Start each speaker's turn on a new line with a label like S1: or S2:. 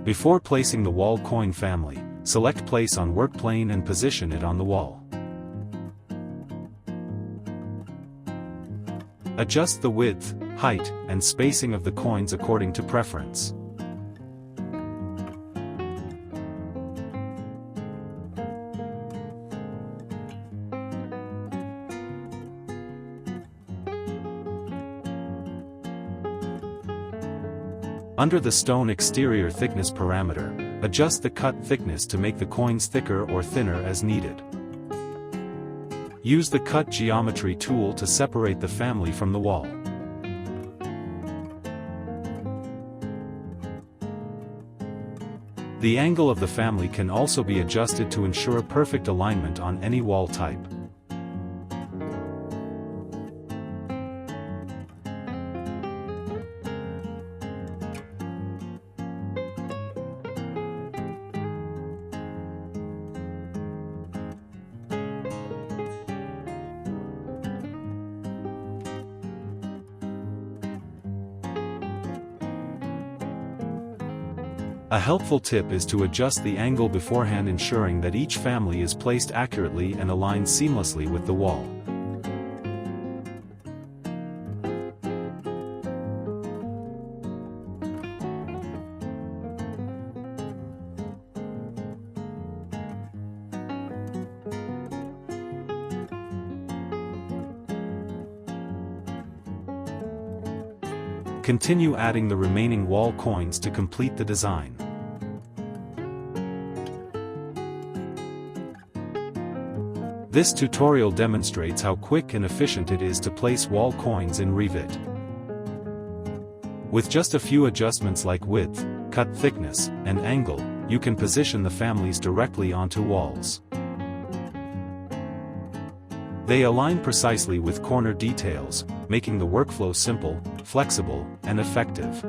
S1: Before placing the wall coin family, select place on work plane and position it on the wall. Adjust the width, height, and spacing of the coins according to preference. Under the stone exterior thickness parameter, adjust the cut thickness to make the coins thicker or thinner as needed. Use the cut geometry tool to separate the family from the wall. The angle of the family can also be adjusted to ensure perfect alignment on any wall type. A helpful tip is to adjust the angle beforehand, ensuring that each family is placed accurately and aligned seamlessly with the wall. Continue adding the remaining wall coins to complete the design. This tutorial demonstrates how quick and efficient it is to place wall coins in Revit. With just a few adjustments like width, cut thickness, and angle, you can position the families directly onto walls. They align precisely with corner details, making the workflow simple, flexible, and effective.